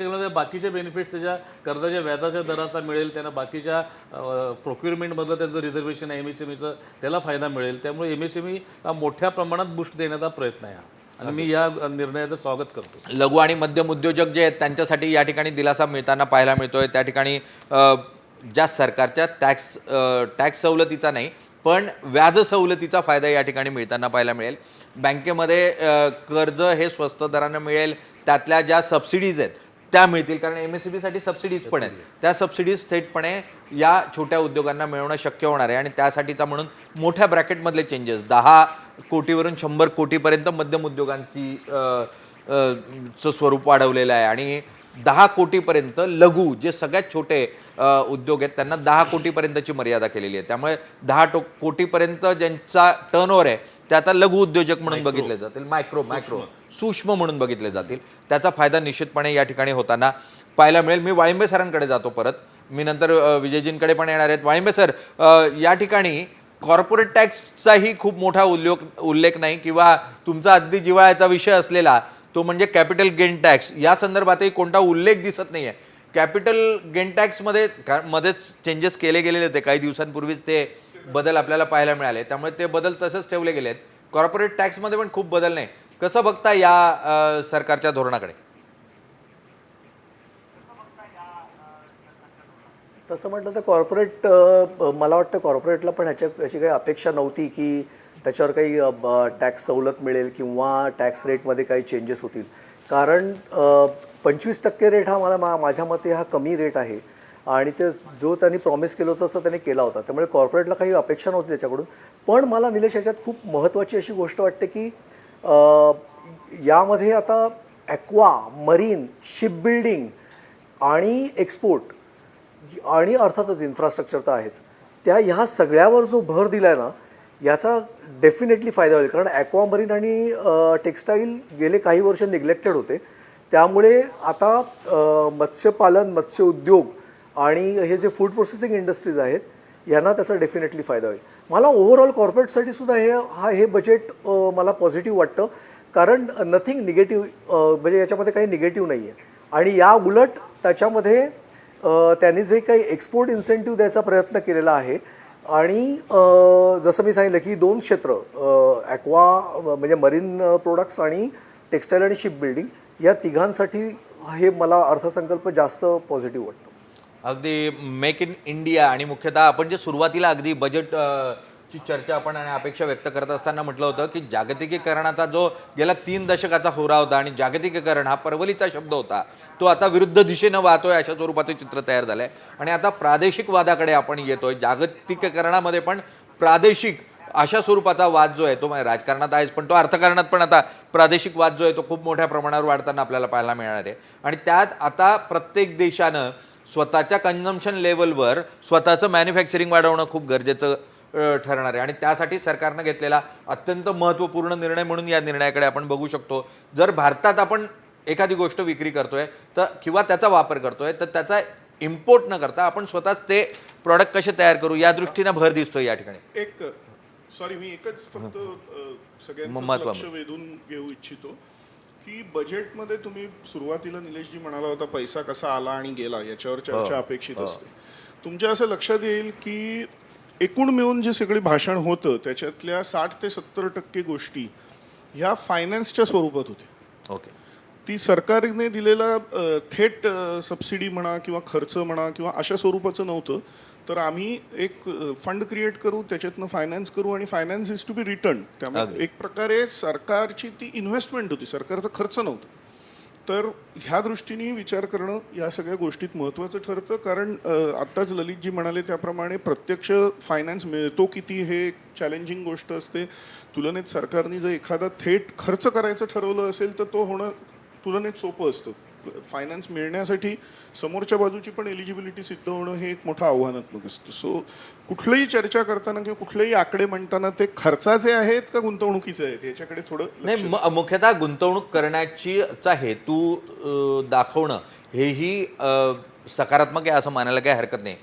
याच्यामध्ये बाकीचे बेनिफिट्स त्याच्या कर्जाच्या व्याजाच्या दराचा मिळेल, त्यांना बाकीच्या प्रोक्युरमेंटमधलं त्यांचं रिझर्वेशन आहे MSMEचं, त्याला फायदा मिळेल. त्यामुळे MSME हा मोठ्या प्रमाणात बूस्ट देण्याचा प्रयत्न आहे आणि मी या निर्णयाचं स्वागत करतो. लघु आणि मध्यम उद्योजक जे आहेत त्यांच्यासाठी या ठिकाणी दिलासा मिळताना पाहायला मिळतोय. त्या ठिकाणी ज्या सरकारच्या टॅक्स सवलतीचा नाही पण व्याज सवलतीचा फायदा या ठिकाणी मिळताना पाहायला मिळेल. बँकेमध्ये कर्ज हे स्वस्त दरानं मिळेल, त्यातल्या ज्या सबसिडीज आहेत त्या मिळतील, कारण MSMEसाठी सबसिडीज पण आहेत. त्या सबसिडीज थेटपणे या छोट्या उद्योगांना मिळवणं शक्य होणार आहे आणि त्यासाठीचा म्हणून मोठ्या ब्रॅकेटमधले चेंजेस 10 कोटीवरून 100 कोटीपर्यंत मध्यम उद्योगांची स्वरूप वाढवलेलं आहे आणि 10 कोटीपर्यंत लघु जे सगळ्यात छोटे उद्योग आहेत त्यांना 10 कोटीपर्यंतची मर्यादा केलेली आहे. त्यामुळे 10 कोटीपर्यंत ज्यांचा टर्नओव्हर आहे ते आता लघु उद्योजक म्हणून बघितले जातील, मायक्रो सूक्ष्म म्हणून बघितले जातील. त्याचा फायदा निश्चितपणे या ठिकाणी होताना पाहायला मिळेल. मी वाळिंबे सरांकडे जातो परत, मी नंतर विजयजींकडे पण येणार आहेत. वाळिंबे सर, या ठिकाणी कॉर्पोरेट टॅक्सचाही खूप मोठा उल्लेख नाही किंवा तुमचा अगदी जिव्हाळ्याचा विषय असलेला तो म्हणजे कॅपिटल गेन टॅक्स, या संदर्भातही कोणता उल्लेख दिसत नाही आहे. कॅपिटल गेन टॅक्समध्येच चेंजेस केले गेलेले होते काही दिवसांपूर्वीच, ते बदल आपल्याला पाहायला मिळाले, त्यामुळे ते बदल तसंच ठेवले गेले आहेत. कॉर्पोरेट टॅक्समध्ये पण खूप बदल नाही. कसं बघता या सरकारच्या धोरणाकडे? तसं म्हटलं तर कॉर्पोरेट, मला वाटतं कॉर्पोरेटला पण अशी काही अपेक्षा नव्हती की त्याच्यावर काही टॅक्स सवलत मिळेल किंवा टॅक्स रेटमध्ये काही चेंजेस होतील. कारण 25% रेट हा माझ्या मते हा कमी रेट आहे आणि ते जो त्यांनी प्रॉमिस केलं होतं तसं त्यांनी केला होता. त्यामुळे कॉर्पोरेटला काही अपेक्षा नव्हती त्याच्याकडून. पण मला निलेश याच्यात खूप महत्त्वाची अशी गोष्ट वाटते की यामध्ये आता ॲक्वा, मरीन, शिप बिल्डिंग आणि एक्सपोर्ट आणि अर्थातच इन्फ्रास्ट्रक्चर तर आहेच, ह्या सगळ्यावर जो भर दिला आहे ना याचा डेफिनेटली फायदा होईल. कारण ॲक्वा, मरीन आणि टेक्स्टाईल गेले काही वर्ष निग्लेक्टेड होते. त्यामुळे आता मत्स्यपालन, मत्स्य उद्योग आणि हे जे फूड प्रोसेसिंग इंडस्ट्रीज आहेत यांना त्याचा डेफिनेटली फायदा होईल. मला ओव्हरऑल कॉर्पोरेटसाठी सुद्धा हे बजेट मला पॉझिटिव्ह वाटतं. कारण नथिंग निगेटिव्ह, म्हणजे याच्यामध्ये काही निगेटिव्ह नाही आहे. आणि या उलट त्याच्यामध्ये त्यांनी जे काही एक्सपोर्ट इन्सेंटिव्ह द्यायचा प्रयत्न केलेला आहे आणि जसं मी सांगितलं की 2 क्षेत्र, ॲक्वा म्हणजे मरीन प्रोडक्ट्स आणि टेक्स्टाईल आणि शिप बिल्डिंग, या तिघांसाठी हे मला अर्थसंकल्प जास्त पॉझिटिव्ह वाटतो. अगदी मेक इन इंडिया आणि मुख्यतः आपण जे सुरुवातीला अगदी बजेट ची चर्चा आपण आणि अपेक्षा व्यक्त करत असताना म्हटलं होतं की जागतिकीकरणाचा जो गेल्या 3 दशकाचा होरा होता आणि जागतिकीकरण हा परवलीचा शब्द होता तो आता विरुद्ध दिशेनं वाहतोय, अशा स्वरूपाचं चित्र तयार झालंय. आणि आता प्रादेशिक वादाकडे आपण येतोय. जागतिकीकरणामध्ये पण प्रादेशिक अशा स्वरूपाचा वाद जो आहे तो राजकारणात आहेच, पण तो अर्थकारणात पण आता प्रादेशिक वाद जो आहे तो खूप मोठ्या प्रमाणावर वाढताना आपल्याला पाहायला मिळणार आहे. आणि त्यात आता प्रत्येक देशानं स्वतःच्या कन्झम्पशन लेवलवर स्वतःचं मॅन्युफॅक्चरिंग वाढवणं खूप गरजेचं ठरणार आहे. आणि त्यासाठी सरकारनं घेतलेला अत्यंत महत्त्वपूर्ण निर्णय म्हणून या निर्णयाकडे आपण बघू शकतो. जर भारतात आपण एखादी गोष्ट विक्री करतोय तर किंवा त्याचा वापर करतोय तर त्याचा इम्पोर्ट न करता आपण स्वतःच ते प्रॉडक्ट कसे तयार करू या दृष्टीने भर दिसतोय या ठिकाणी. मी एकच फक्त सगळ्यांचं लक्ष वेधून घेऊ इच्छितो की बजेटमध्ये तुम्ही सुरुवातीला निलेशजी म्हणाला होता पैसा कसा आला आणि गेला याच्यावर चर्चा अपेक्षित असते. तुमच्या असं लक्षात येईल की एकूण मिळून जे सगळे भाषण होतं त्याच्यातल्या 60 ते 70% गोष्टी ह्या फायनान्सच्या स्वरूपात होत्या. ओके. ती सरकारने दिलेला थेट सबसिडी म्हणा किंवा खर्च म्हणा किंवा अशा स्वरूपाचं नव्हतं. तर आम्ही एक फंड क्रिएट करू, त्याच्यातनं फायनान्स करू आणि finance is to be return. त्यामुळे एक प्रकारे सरकारची ती इन्व्हेस्टमेंट होती, सरकारचा खर्च नव्हता. तर ह्या दृष्टीने विचार करणं या सगळ्या गोष्टीत महत्त्वाचं ठरतं. कारण आत्ताच ललितजी म्हणाले त्याप्रमाणे प्रत्यक्ष फायनान्स मिळतो किती हे एक चॅलेंजिंग गोष्ट असते. तुलनेत सरकारने जर एखादा थेट खर्च करायचं ठरवलं असेल तर तो होणं तुलनेत सोपं असतं. फायनान्स मिळण्यासाठी समोरच्या बाजूची पण एलिजिबिलिटी सिद्ध होणं हे एक मोठं आव्हानात्मक असतं. सो कुठलंही चर्चा करताना किंवा कुठलेही आकडे म्हणताना ते खर्चाचे आहेत का गुंतवणुकीचे आहेत याच्याकडे थोडं नाही, मुख्यतः गुंतवणूक करण्याचा हेतू दाखवणं हेही सकारात्मक आहे असं मानायला काही हरकत नाही.